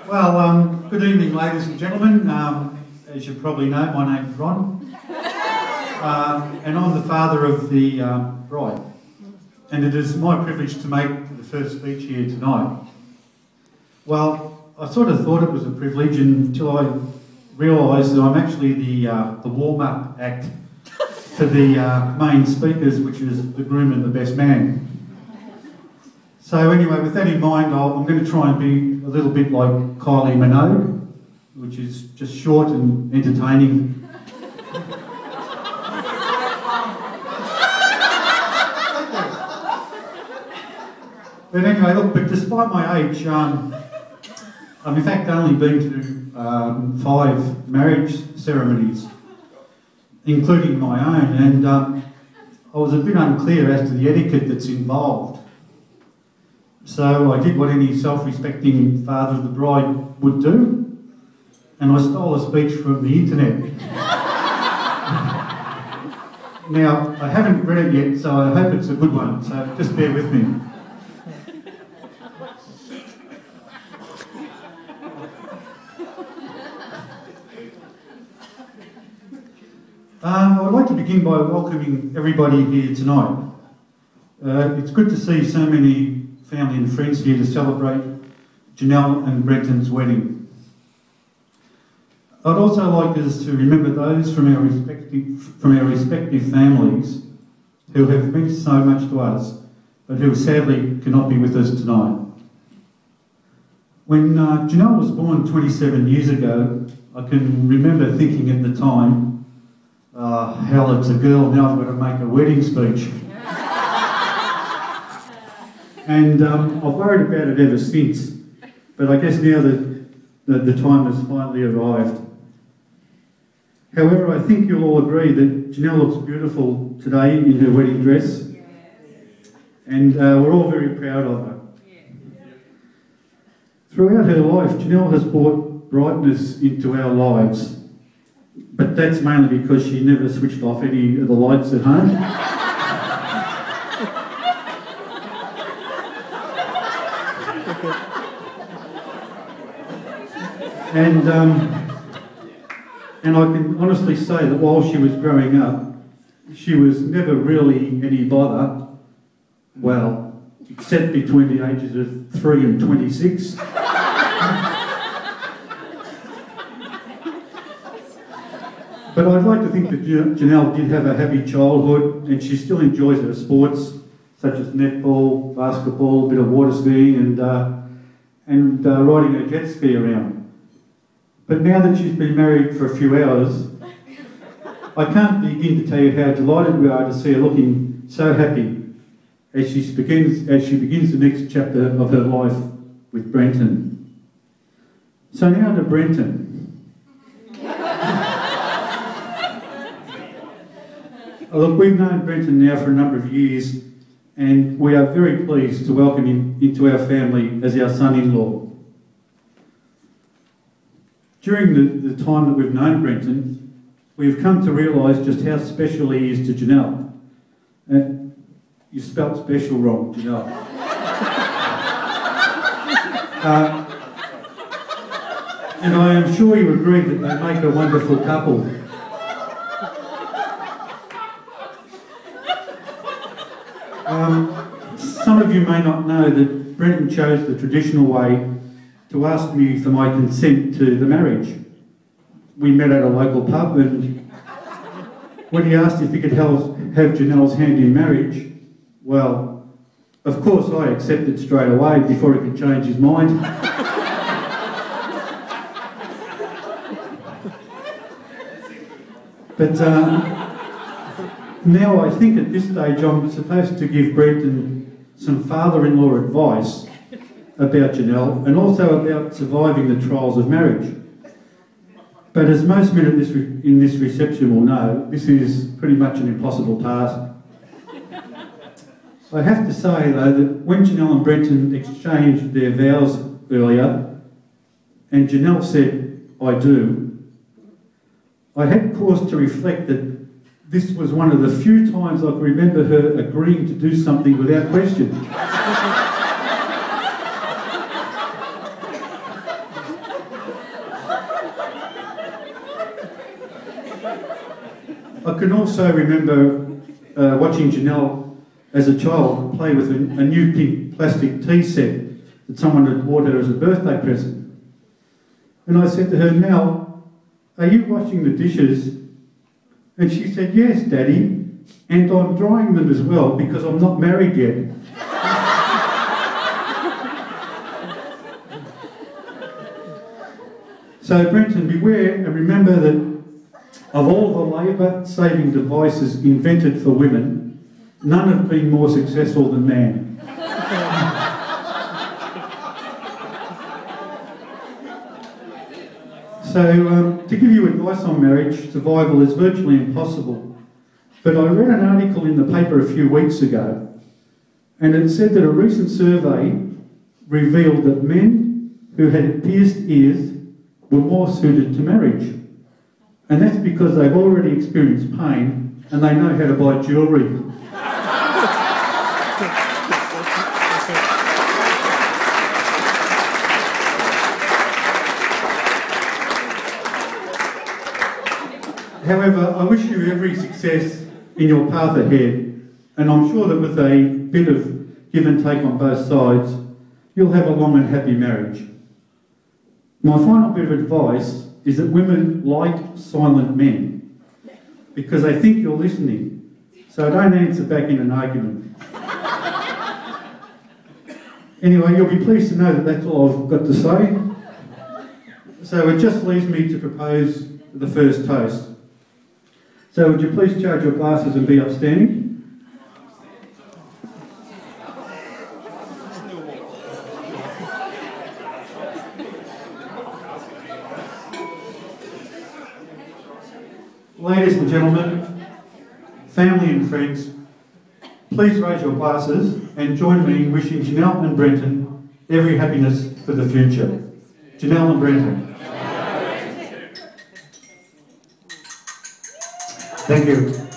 Good evening, ladies and gentlemen. As you probably know, my name's Ron, and I'm the father of the bride. And it is my privilege to make the first speech here tonight. Well, I sort of thought it was a privilege until I realised that I'm actually the warm-up act for the main speakers, which is the groom and the best man. So anyway, with that in mind, I'm going to try and be a little bit like Kylie Minogue, which is just short and entertaining. But anyway, look, but despite my age, I've in fact only been to 5 marriage ceremonies, including my own, and I was a bit unclear as to the etiquette that's involved. So I did what any self-respecting father of the bride would do, and I stole a speech from the internet. Now, I haven't read it yet, so I hope it's a good one, so just bear with me. I'd like to begin by welcoming everybody here tonight. It's good to see so many family and friends here to celebrate Janelle and Brenton's wedding. I'd also like us to remember those from our respective families who have meant so much to us, but who sadly cannot be with us tonight. When Janelle was born 27 years ago, I can remember thinking at the time, hell, it's a girl, now I've got to make a wedding speech. And I've worried about it ever since, but I guess now that the time has finally arrived. However, I think you'll all agree that Janelle looks beautiful today in her wedding dress, and we're all very proud of her. Throughout her life, Janelle has brought brightness into our lives, but that's mainly because she never switched off any of the lights at home. And I can honestly say that while she was growing up, she was never really any bother, well, except between the ages of 3 and 26. But I'd like to think that Janelle did have a happy childhood, and she still enjoys her sports, such as netball, basketball, a bit of water skiing, and riding her jet ski around. But now that she's been married for a few hours, I can't begin to tell you how delighted we are to see her looking so happy as she begins the next chapter of her life with Brenton. So now to Brenton. Look, we've known Brenton now for a number of years, and we are very pleased to welcome him into our family as our son-in-law. During the time that we've known Brenton, we've come to realise just how special he is to Janelle. You spelt special wrong, Janelle. And I am sure you agree that they make a wonderful couple. Some of you may not know that Brenton chose the traditional way to ask me for my consent to the marriage. We met at a local pub, and when he asked if he could have Janelle's hand in marriage, well, of course I accepted straight away before he could change his mind. But now I think at this stage I'm supposed to give Brenton some father-in-law advice about Janelle, and also about surviving the trials of marriage. But as most men in this reception will know, this is pretty much an impossible task. I have to say, though, that when Janelle and Brenton exchanged their vows earlier, and Janelle said, "I do," I had cause to reflect that this was one of the few times I can remember her agreeing to do something without question. I can also remember watching Janelle as a child play with a new pink plastic tea set that someone had bought her as a birthday present. And I said to her, "Nell, are you washing the dishes?" And she said, "Yes, Daddy, and I'm drying them as well because I'm not married yet." So Brenton, beware and remember that of all the labour-saving devices invented for women, none have been more successful than man. So, to give you advice on marriage, survival is virtually impossible. But I read an article in the paper a few weeks ago, and it said that a recent survey revealed that men who had pierced ears were more suited to marriage. And that's because they've already experienced pain and they know how to buy jewellery. However, I wish you every success in your path ahead, and I'm sure that with a bit of give and take on both sides, you'll have a long and happy marriage. My final bit of advice is that women like silent men because they think you're listening, so don't answer back in an argument. Anyway, you'll be pleased to know that that's all I've got to say. So it just leaves me to propose the first toast. So would you please charge your glasses and be upstanding? Ladies and gentlemen, family and friends, please raise your glasses and join me in wishing Janelle and Brenton every happiness for the future. Janelle and Brenton. Thank you.